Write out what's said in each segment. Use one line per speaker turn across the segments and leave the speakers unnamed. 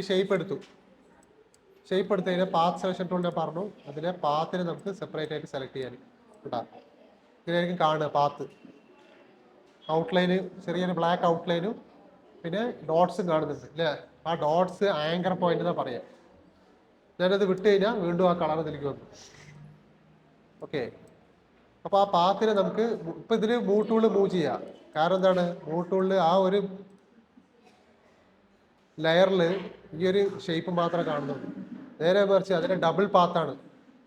ഈ ഷേപ്പ് എടുത്തു കഴിഞ്ഞാൽ പാത്ത് സെലക്ഷൻ ടൂൾ ഞാൻ പറഞ്ഞു, അതിലെ പാത്തിനെ നമുക്ക് സെപ്പറേറ്റ് ആയിട്ട് സെലക്ട് ചെയ്യാൻ കേട്ടാ. ഇതിനായിരിക്കും കാണുക പാത്ത് ഔട്ട്ലൈന്, ചെറിയൊരു ബ്ലാക്ക് ഔട്ട്ലൈനും പിന്നെ ഡോട്ട്സും കാണുന്നുണ്ട് അല്ലേ. ആ ഡോട്ട്സ് ആങ്കർ പോയിന്റ് എന്നാ പറയാം. ഞാനത് വിട്ട് കഴിഞ്ഞാൽ വീണ്ടും ആ കളർ ഇതിലേക്ക് വന്നു. ഓക്കെ, അപ്പോൾ ആ പാത്തിനെ നമുക്ക് ഇപ്പൊ ഇതില് മൂവ് ടൂള് മൂവ് ചെയ്യാം. കാരണം എന്താണ്, മൂവ് ടൂളില് ആ ഒരു ലെയറിൽ ഈ ഒരു ഷേപ്പ് മാത്രമേ കാണുന്നുള്ളൂ. നേരെ മറിച്ച് അതിന്റെ ഡബിൾ പാത്താണ്.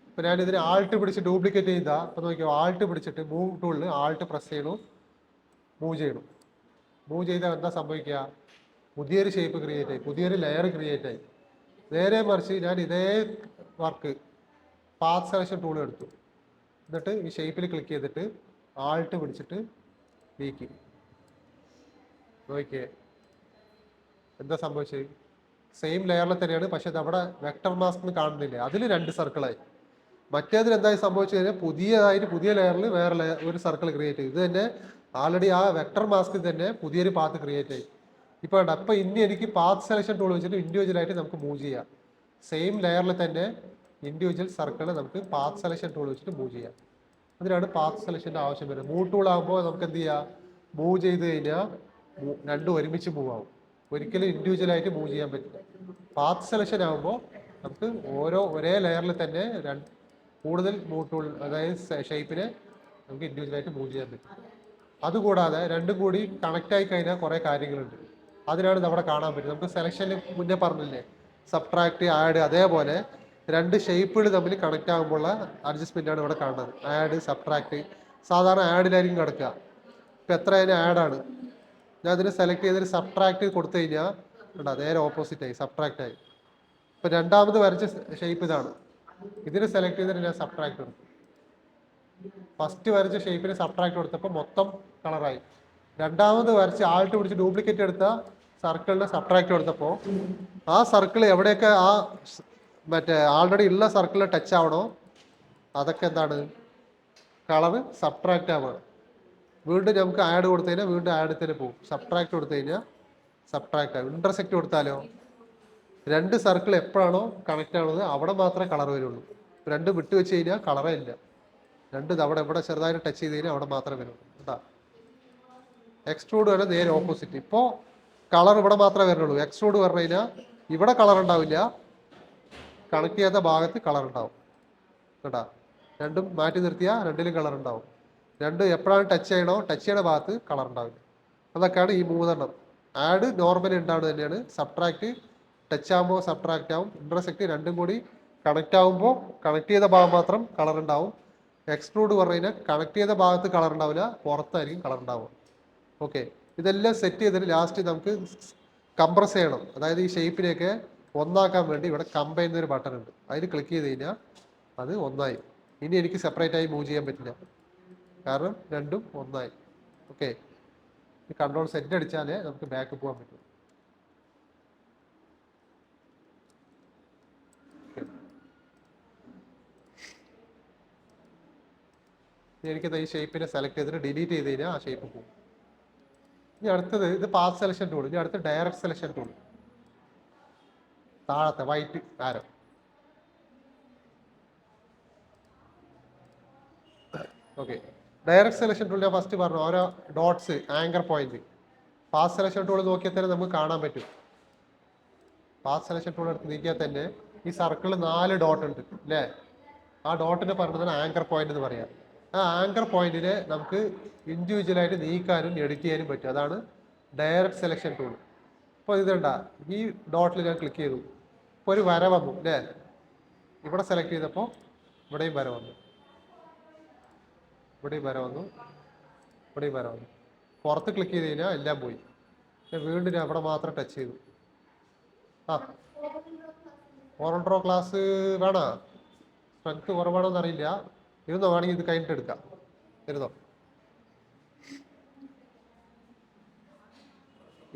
ഇപ്പൊ ഞാൻ ഇതിന് ആൾട്ട് പിടിച്ച് ഡ്യൂപ്ലിക്കേറ്റ് ചെയ്താ, അപ്പൊ നോക്കിയോ, ആൾട്ട് പിടിച്ചിട്ട് മൂവ് ടൂളിൽ ആൾട്ട് പ്രസ് ചെയ്യണം, മൂവ് ചെയ്യണം. മൂവ് ചെയ്താൽ എന്താ സംഭവിക്കുക, പുതിയൊരു ഷേപ്പ് ക്രിയേറ്റ് ആയി, പുതിയൊരു ലെയർ ക്രിയേറ്റ് ആയി. നേരെ മറിച്ച് ഞാൻ ഇതേ വർക്ക് പാത്ത് സെലക്ഷൻ ടൂൾ എടുത്തു, എന്നിട്ട് ഈ ഷേപ്പിൽ ക്ലിക്ക് ചെയ്തിട്ട് ആൾട്ട് പിടിച്ചിട്ട് നീക്കി നോക്കിയേ എന്താ സംഭവിച്ചത്. സെയിം ലെയറിൽ തന്നെയാണ്, പക്ഷെ നമ്മുടെ വെക്ടർ മാസ്ക് കാണുന്നില്ല, അതിൽ 2 സർക്കിളായി. മറ്റേതിൽ എന്തായി സംഭവിച്ചു കഴിഞ്ഞാൽ പുതിയതായിട്ട് പുതിയ ലെയറിൽ വേറെ ഒരു സർക്കിൾ ക്രിയേറ്റ് ചെയ്തു. ഇത് തന്നെ ആൾറെഡി ആ വെക്ടർ മാസ്കിൽ തന്നെ പുതിയൊരു പാത്ത് ക്രിയേറ്റ് ആയി. ഇപ്പൊ അപ്പൊ ഇനി എനിക്ക് പാത്ത് സെലക്ഷൻ ടൂൾ വെച്ചിട്ട് ഇൻഡിവിജ്വൽ ആയിട്ട് നമുക്ക് മൂവ് ചെയ്യാം. സെയിം ലെയറിൽ തന്നെ ഇൻഡിവിജ്വൽ സർക്കിൾ നമുക്ക് പാത്ത് സെലക്ഷൻ ടൂൾ വെച്ചിട്ട് മൂവ് ചെയ്യാം. അതിനാണ് പാത്ത് സെലക്ഷന്റെ ആവശ്യം വരുന്നത്. മൂവ് ടൂൾ ആകുമ്പോൾ നമുക്ക് എന്ത് ചെയ്യാം, മൂവ് ചെയ്ത് കഴിഞ്ഞാൽ രണ്ടും ഒരുമിച്ച് മൂവ് ആവും. ഒരിക്കലും ഇൻഡിവിജ്വൽ ആയിട്ട് മൂവ് ചെയ്യാൻ പറ്റില്ല. പാത്ത് സെലക്ഷൻ ആകുമ്പോൾ നമുക്ക് ഒരേ ലെയറിൽ തന്നെ കൂടുതൽ മൂവ് ടൂൾ, അതായത് ഷേപ്പിനെ നമുക്ക് ഇൻഡിവിജ്വൽ ആയിട്ട് മൂവ് ചെയ്യാൻ പറ്റും. അതുകൂടാതെ രണ്ടും കൂടി കണക്ട് ആയി കഴിഞ്ഞാൽ കുറെ കാര്യങ്ങളുണ്ട്. അതിനാണ് നമ്മുടെ കാണാൻ പറ്റും. നമുക്ക് സെലക്ഷനിൽ മുന്നേ പറഞ്ഞില്ലേ, സബ്ട്രാക്ട്, ആഡ്, അതേപോലെ 2 ഷേപ്പുകൾ തമ്മിൽ കണക്ട് ആകുമ്പോഴുള്ള അഡ്ജസ്റ്റ്മെന്റ് ആണ് ഇവിടെ കാണുന്നത്. Add, subtract. സാധാരണ ആഡിലായിരിക്കും കിടക്കുക. ഇപ്പൊ എത്ര അതിന് ആഡാണ്, ഞാൻ അതിന് സെലക്ട് ചെയ്തൊരു സബ്ട്രാക്ട് കൊടുത്തു കഴിഞ്ഞാൽ നേരെ ഓപ്പോസിറ്റ് ആയി, സബ്ട്രാക്ട് ആയി. ഇപ്പൊ രണ്ടാമത് വരച്ച ഷേപ്പ് ഇതാണ്, ഇതിന് സെലക്ട് ചെയ്തിട്ട് ഞാൻ സബ്ട്രാക്ട് കൊടുത്തു. ഫസ്റ്റ് വരച്ച ഷേപ്പിന് സബ്ട്രാക്ട് കൊടുത്തപ്പോൾ മൊത്തം കളറായി. രണ്ടാമത് വരച്ച് ആൾട്ട് പിടിച്ച് ഡ്യൂപ്ലിക്കേറ്റ് എടുത്ത സർക്കിളിന് സബ്ട്രാക്ട് കൊടുത്തപ്പോൾ ആ സർക്കിൾ എവിടെയൊക്കെ ആ മറ്റേ ആൾറെഡി ഉള്ള സർക്കിളിൽ ടച്ച് ആവണോ അതൊക്കെ എന്താണ്, കളറ് സബ്ട്രാക്ട് ആവുകയാണ്. വീണ്ടും നമുക്ക് ആഡ് കൊടുത്തു കഴിഞ്ഞാൽ വീണ്ടും ആഡ് തന്നെ പോകും. സബ്ട്രാക്ട് കൊടുത്തു കഴിഞ്ഞാൽ സബ്ട്രാക്ട് ആകും. ഇന്റർസെക്ട് കൊടുത്താലോ, 2 സർക്കിൾ എപ്പോഴാണോ കണക്ട് ആവുന്നത് അവിടെ മാത്രമേ കളർ വരുള്ളൂ. 2 വിട്ട് വെച്ച് കഴിഞ്ഞാൽ കളറേ ഇല്ല. 2 അവിടെ ഇവിടെ ചെറുതായിട്ട് ടച്ച് ചെയ്ത് കഴിഞ്ഞാൽ അവിടെ മാത്രമേ വരുള്ളൂ കേട്ടാ. എക്സ്ട്രൂഡ് വരെ നേരെ ഓപ്പോസിറ്റ്. ഇപ്പോൾ കളർ ഇവിടെ മാത്രമേ വരുള്ളൂ. എക്സ്ട്രൂഡ് പറഞ്ഞു കഴിഞ്ഞാൽ ഇവിടെ കളർ ഉണ്ടാവില്ല, കണക്ട് ചെയ്യാത്ത ഭാഗത്ത് കളർ ഉണ്ടാവും കേട്ടാ. രണ്ടും മാറ്റി നിർത്തിയാൽ രണ്ടിലും കളർ ഉണ്ടാവും. രണ്ട് എപ്പോഴാണ് ടച്ച് ചെയ്യണോ ടച്ച് ചെയ്യണ ഭാഗത്ത് കളർ ഉണ്ടാവില്ല. അതൊക്കെയാണ് ഈ 3 ആഡ് നോർമലി ഉണ്ടാവുന്നത് തന്നെയാണ്. സബ്ട്രാക്ട് ടച്ച് ആകുമ്പോൾ സബ്ട്രാക്ട് ആവും. ഇന്റർസെക്ട് രണ്ടും കൂടി കണക്ട് ആകുമ്പോൾ കണക്ട് ചെയ്ത ഭാഗം മാത്രം കളർ ഉണ്ടാവും. എക്സ്ട്രൂഡ് പറഞ്ഞു കഴിഞ്ഞാൽ കണക്ട് ചെയ്ത ഭാഗത്ത് കളർ ഉണ്ടാവില്ല, പുറത്തായിരിക്കും കളർ ഉണ്ടാവുക. ഓക്കെ, ഇതെല്ലാം സെറ്റ് ചെയ്തിട്ട് ലാസ്റ്റ് നമുക്ക് കംപ്രസ് ചെയ്യണം. അതായത് ഈ ഷേപ്പിനെയൊക്കെ ഒന്നാക്കാൻ വേണ്ടി ഇവിടെ കമ്പൈൻ എന്നൊരു ബട്ടൺ ഉണ്ട്, അതിൽ ക്ലിക്ക് ചെയ്ത് കഴിഞ്ഞാൽ അത് ഒന്നായി. ഇനി എനിക്ക് സെപ്പറേറ്റ് ആയി മൂവ് ചെയ്യാൻ പറ്റില്ല, കാരണം രണ്ടും ഒന്നായി. ഓക്കെ, കൺട്രോൾ സെറ്റ് അടിച്ചാലേ നമുക്ക് ബാക്ക് പോകാൻ പറ്റും. എനിക്കത് ഈ ഷേപ്പിനെ സെലക്ട് ചെയ്തിട്ട് ഡിലീറ്റ് ചെയ്ത് കഴിഞ്ഞാൽ ആ ഷേപ്പ് പോകും. ഇനി അടുത്തത് ഇത് പാത്ത് സെലക്ഷൻ ടൂൾ. ഇനി അടുത്ത് ഡയറക്റ്റ് സെലക്ഷൻ ടൂൾ, താഴത്തെ വൈറ്റ് ആരോ. ഓക്കെ, ഡയറക്റ്റ് സെലക്ഷൻ ടൂൾ ഞാൻ ഫസ്റ്റ് പറഞ്ഞു, ഓരോ dots anchor point. Path selection tool നോക്കിയാൽ തന്നെ നമുക്ക് കാണാൻ പറ്റും. പാത്ത് സെലക്ഷൻ ടൂൾ എടുത്ത് നീക്കിയാൽ തന്നെ ഈ സർക്കിൾ 4 ഡോട്ട് ഉണ്ട് അല്ലേ. ആ ഡോട്ടിനെ പറയുന്നത് ആങ്കർ പോയിന്റ് എന്ന് പറയാം. ആ ആങ്കർ പോയിന്റിനെ നമുക്ക് ഇൻഡിവിജ്വലായിട്ട് നീക്കാനും എഡിറ്റ് ചെയ്യാനും പറ്റും. അതാണ് ഡയറക്റ്റ് സെലക്ഷൻ ടൂൾ. ഇപ്പോൾ ഇതുണ്ട, ഈ ഡോട്ടിൽ ഞാൻ ക്ലിക്ക് ചെയ്തു, ഇപ്പോൾ ഒരു വര വന്നു അല്ലേ. ഇവിടെ സെലക്ട് ചെയ്തപ്പോൾ ഇവിടെയും വര വന്നു, ഇവിടെയും വര വന്നു, ഇവിടെയും വര വന്നു. പുറത്ത് ക്ലിക്ക് ചെയ്ത് കഴിഞ്ഞാൽ എല്ലാം പോയി. വീണ്ടും ഞാൻ ഇവിടെ മാത്രം ടച്ച് ചെയ്തു. ആ ഓറൻഡ്രോ ക്ലാസ് വേണോ, സ്ട്രെങ്ത് കുറവാണോന്ന് അറിയില്ല. ഇരുന്നോ, വേണമെങ്കിൽ ഇത് കഴിഞ്ഞിട്ട് എടുക്കാം. ഇരുന്നോ.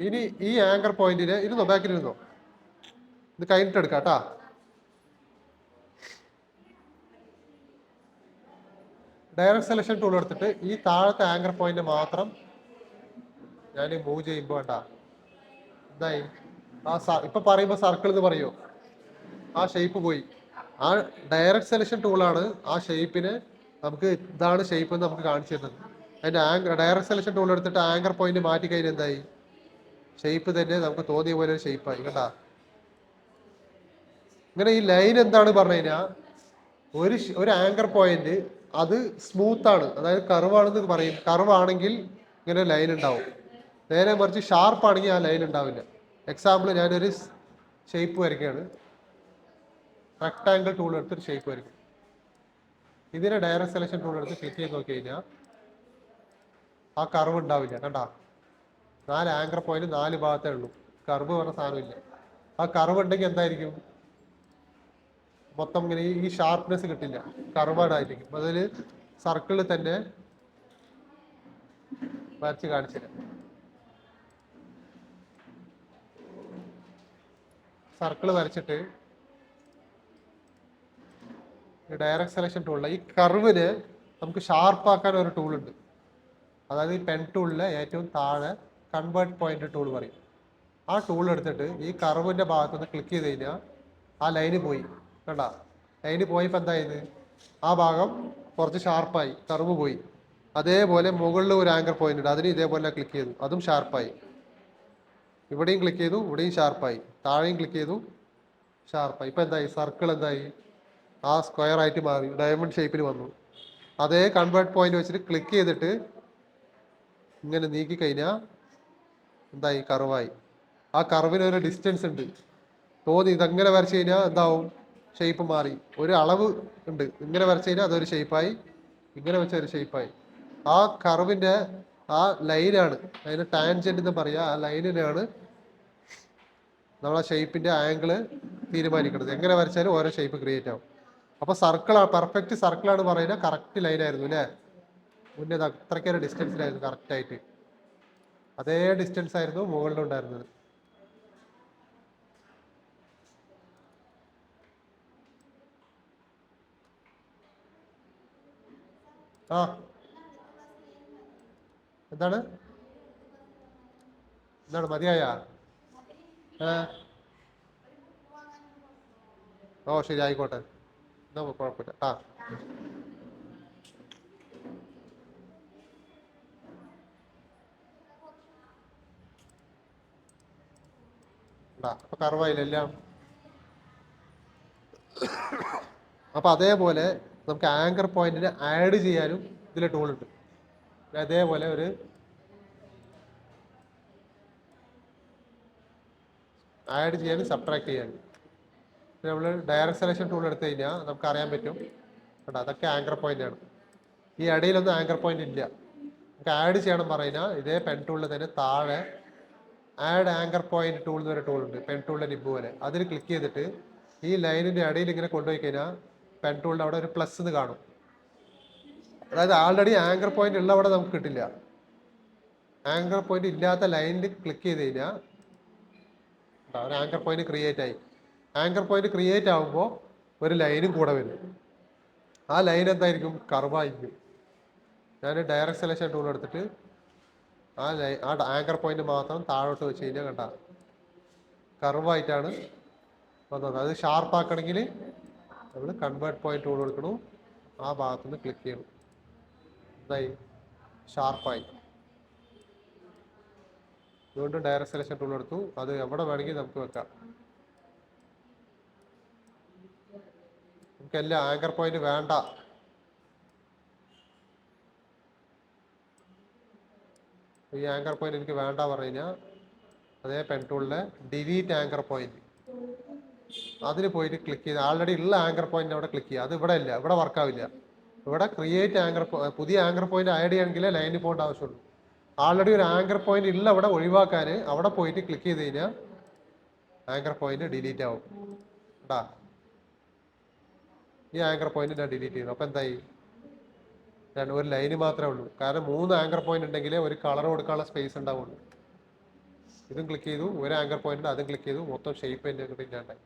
ഇനി ഈ ആങ്കർ പോയിന്റിന് ഇരുന്നോ, ബാക്കിൽ ഇരുന്നോ, ഇത് കഴിഞ്ഞിട്ട് എടുക്കാം കേട്ടാ. ഡയറക്റ്റ് സെലക്ഷൻ ടൂൾ എടുത്തിട്ട് ഈ താഴത്തെ ആങ്കർ പോയിന്റ് മാത്രം ഞാൻ മൂവ് ചെയ്യുമ്പോൾ കേട്ടാ എന്തായി, ഇപ്പൊ പറയുമ്പോ സർക്കിൾ എന്ന് പറയോ, ആ ഷേപ്പ് പോയി. ആ ഡയറക്റ്റ് സെലക്ഷൻ ടൂളാണ് ആ ഷേപ്പിന് നമുക്ക് ഇതാണ് ഷേപ്പ് എന്ന് നമുക്ക് കാണിച്ചു തരുന്നത്. അതിന്റെ ഡയറക്റ്റ് സെലക്ഷൻ ടൂൾ എടുത്തിട്ട് ആങ്കർ പോയിന്റ് മാറ്റി കഴിഞ്ഞാൽ എന്തായി, ഷേപ്പ് തന്നെ നമുക്ക് തോന്നിയ പോലെ ഒരു ഷേപ്പായി കേട്ടാ. ഇങ്ങനെ ഈ ലൈൻ എന്താണ് പറഞ്ഞു കഴിഞ്ഞാൽ ഒരു ആങ്കർ പോയിന്റ് അത് സ്മൂത്ത് ആണ്, അതായത് കർവ് ആണെന്ന് പറയും. കർവ് ആണെങ്കിൽ ഇങ്ങനെ ലൈൻ ഉണ്ടാവും. നേരെ മറിച്ച് ഷാർപ്പ് ആണെങ്കിൽ ആ ലൈൻ ഉണ്ടാവില്ല. എക്സാമ്പിൾ ഞാനൊരു ഷേപ്പ് വരയ്ക്കുകയാണ്. റെക്ടാങ്കിൾ ടൂൾ എടുത്തൊരു ഷേപ്പ് വരയ്ക്കും. ഇതിനെ ഡയറക്റ്റ് സെലക്ഷൻ ടൂൾ എടുത്ത് ക്ലിക്ക് ചെയ്ത് നോക്കി കഴിഞ്ഞാൽ ആ കർവ് ഉണ്ടാവില്ല. കണ്ടാ, 4 ആങ്കർ പോയിന്റ് 4 ഭാഗത്തേ ഉള്ളൂ. കർവ് പറഞ്ഞ സാധനമില്ല. ആ കർവ് ഉണ്ടെങ്കിൽ എന്തായിരിക്കും, മൊത്തം ഇങ്ങനെ ഈ ഷാർപ്നെസ് കിട്ടില്ല, കർവാഡായിരിക്കും. അതിൽ സർക്കിളിൽ തന്നെ വരച്ച് കാണിച്ചില്ല. സർക്കിൾ വരച്ചിട്ട് ഡയറക്റ്റ് സെലക്ഷൻ ടൂളിൽ ഈ കർവിന് നമുക്ക് ഷാർപ്പാക്കാൻ ഒരു ടൂൾ ഉണ്ട്. അതായത് ഈ പെൻ ടൂളിലെ ഏറ്റവും താഴെ കൺവേർട്ട് പോയിന്റ് ടൂൾ പറയും. ആ ടൂൾ എടുത്തിട്ട് ഈ കർവിന്റെ ഭാഗത്തുനിന്ന് ക്ലിക്ക് ചെയ്ത് കഴിഞ്ഞാൽ ആ ലൈന് പോയി. കണ്ട, ലൈന് പോയപ്പോൾ എന്തായത്, ആ ഭാഗം കുറച്ച് ഷാർപ്പായി, കർവ് പോയി. അതേപോലെ മുകളിൽ ഒരു ആങ്കർ പോയിന്റ് ഉണ്ട്, അതിന് ഇതേപോലെ ക്ലിക്ക് ചെയ്തു, അതും ഷാർപ്പായി. ഇവിടെയും ക്ലിക്ക് ചെയ്തു, ഇവിടെയും ഷാർപ്പായി. താഴെയും ക്ലിക്ക് ചെയ്തു, ഷാർപ്പായി. ഇപ്പം എന്തായി, സർക്കിൾ എന്തായി, ആ സ്ക്വയർ ആയിട്ട് മാറി, ഡയമണ്ട് ഷേപ്പിൽ വന്നു. അതേ കൺവേർട്ട് പോയിന്റ് വെച്ചിട്ട് ക്ലിക്ക് ചെയ്തിട്ട് ഇങ്ങനെ നീക്കി കഴിഞ്ഞാൽ എന്തായി, കർവായി. ആ കർവിന് ഒരു ഡിസ്റ്റൻസ് ഉണ്ട്. തോന്നി ഇതെങ്ങനെ വരച്ച് കഴിഞ്ഞാൽ എന്താവും, ഷേപ്പ് മാറി. ഒരു അളവ് ഉണ്ട്. ഇങ്ങനെ വരച്ച് കഴിഞ്ഞാൽ അതൊരു ഷേപ്പായി, ഇങ്ങനെ വെച്ച ഒരു ഷേപ്പായി. ആ കർവിന്റെ ആ ലൈനാണ്, അതിന് ടാൻജന്റ് എന്ന് പറയുക. ആ ലൈനിനാണ് നമ്മളെ ഷേപ്പിന്റെ ആംഗിള് തീരുമാനിക്കുന്നത്. എങ്ങനെ വരച്ചാലും ഓരോ ഷേപ്പ് ക്രിയേറ്റ് ആവും. അപ്പൊ സർക്കിൾ, പെർഫെക്റ്റ് സർക്കിളാണ് പറയുന്നത്. കറക്റ്റ് ലൈനായിരുന്നു അല്ലേ, മുന്നേ അത്രയ്ക്കൊരു ഡിസ്റ്റൻസിലായിരുന്നു കറക്റ്റ് ആയിട്ട്. അതേ ഡിസ്റ്റൻസ് ആയിരുന്നു മുകളിലുണ്ടായിരുന്നത്. ആ എന്താണ് എന്താണ് മതിയായ? ഓ ശരി, ആയിക്കോട്ടെ, എന്നാ കുഴപ്പമില്ല. അപ്പൊ കർവായിലെല്ലാം. അപ്പൊ അതേപോലെ നമുക്ക് ആങ്കർ പോയിന്റിനെ ആഡ് ചെയ്യാനും ഇതിലെ ടൂൾ ഉണ്ട്. അതേപോലെ ഒരു ആഡ് ചെയ്യാനും സബ്ട്രാക്ട് ചെയ്യാനും നമ്മൾ ഡയറക്റ്റ് സെലക്ഷൻ ടൂൾ എടുത്തു കഴിഞ്ഞാൽ നമുക്ക് അറിയാൻ പറ്റും. കേട്ടോ, അതൊക്കെ ആങ്കർ പോയിന്റ് ആണ്. ഈ ഇടയിലൊന്നും ആങ്കർ പോയിന്റ് ഇല്ല. നമുക്ക് ആഡ് ചെയ്യണം പറഞ്ഞാൽ ഇതേ പെൻ ടൂളിൽ തന്നെ താഴെ ആഡ് ആങ്കർ പോയിന്റ് ടൂൾ എന്നൊരു ടൂൾ ഉണ്ട്, പെൻ ടൂളിന്റെ നിബ് പോലെ. അതിൽ ക്ലിക്ക് ചെയ്തിട്ട് ഈ ലൈനിന്റെ ഇടയിൽ ഇങ്ങനെ കൊണ്ടുപോയി കഴിഞ്ഞാൽ പെൻ ടൂളിന്റെ അവിടെ ഒരു പ്ലസ് എന്ന് കാണും. അതായത് ആൾറെഡി ആങ്കർ പോയിന്റ് ഉള്ള അവിടെ നമുക്ക് കിട്ടില്ല. ആങ്കർ പോയിന്റ് ഇല്ലാത്ത ലൈനിൽ ക്ലിക്ക് ചെയ്ത് കഴിഞ്ഞാൽ ഒരു ആങ്കർ പോയിന്റ് ക്രിയേറ്റ് ആയി. ആങ്കർ പോയിന്റ് ക്രിയേറ്റ് ആകുമ്പോൾ ഒരു ലൈനും കൂടെ വരും. ആ ലൈൻ എന്തായിരിക്കും, കർവായിരിക്കും. ഞാൻ ഡയറക്റ്റ് സെലക്ഷൻ ടൂൾ എടുത്തിട്ട് ആ ആങ്കർ പോയിന്റ് മാത്രം താഴോട്ട് വെച്ച് കഴിഞ്ഞാൽ കണ്ട കർവായിട്ടാണ് വന്നത്. അത് ഷാർപ്പാക്കണമെങ്കിൽ നമ്മൾ കൺവേർട്ട് പോയിന്റ് ടൂൾ എടുക്കണം, ആ ഭാഗത്തുനിന്ന് ക്ലിക്ക് ചെയ്യണം. എന്തായി, ഷാർപ്പായി. വീണ്ടും ഡയറക്റ്റ് സെലക്ഷൻ ടൂൾ എടുത്തു, അത് എവിടെ വേണമെങ്കിൽ നമുക്ക് വെക്കാം. നമുക്ക് എല്ലാ ആങ്കർ പോയിന്റ് വേണ്ട, ഈ ആങ്കർ പോയിന്റ് എനിക്ക് വേണ്ട പറഞ്ഞു കഴിഞ്ഞാൽ അതേ പെൻ ടൂളിലെ ഡിലീറ്റ് ആങ്കർ പോയിന്റ് അതിന് പോയിട്ട് ക്ലിക്ക് ചെയ്ത് ആൾറെഡി ഉള്ള ആങ്കർ പോയിന്റ് അവിടെ ക്ലിക്ക് ചെയ്യുക. അത് ഇവിടെ ഇല്ല, ഇവിടെ വർക്കാവില്ല. ഇവിടെ ക്രിയേറ്റ് ആങ്കർ, പുതിയ ആങ്കർ പോയിന്റ് ആഡ് ചെയ്യണമെങ്കിൽ ലൈനിൽ പോകേണ്ട ആവശ്യമുള്ളൂ. ആൾറെഡി ഒരു ആങ്കർ പോയിന്റ് ഇല്ല അവിടെ ഒഴിവാക്കാൻ അവിടെ പോയിട്ട് ക്ലിക്ക് ചെയ്ത് കഴിഞ്ഞാൽ ആങ്കർ പോയിന്റ് ഡിലീറ്റ് ആവും. കേട്ടാ, ഈ ആങ്കർ പോയിന്റ് ഞാൻ ഡിലീറ്റ് ചെയ്തു. അപ്പൊ എന്തായി, ഒരു ലൈന് മാത്രമേ ഉള്ളൂ. കാരണം 3 ആങ്കർ പോയിന്റ് ഉണ്ടെങ്കിലേ ഒരു കളർ കൊടുക്കാനുള്ള സ്പേസ് ഉണ്ടാവുള്ളൂ. ഇതും ക്ലിക്ക് ചെയ്തു, ഒരു ആങ്കർ പോയിന്റ് അതും ക്ലിക്ക് ചെയ്തു, മൊത്തം ഷേപ്പ് തന്നെ ഇല്ലാണ്ടായി.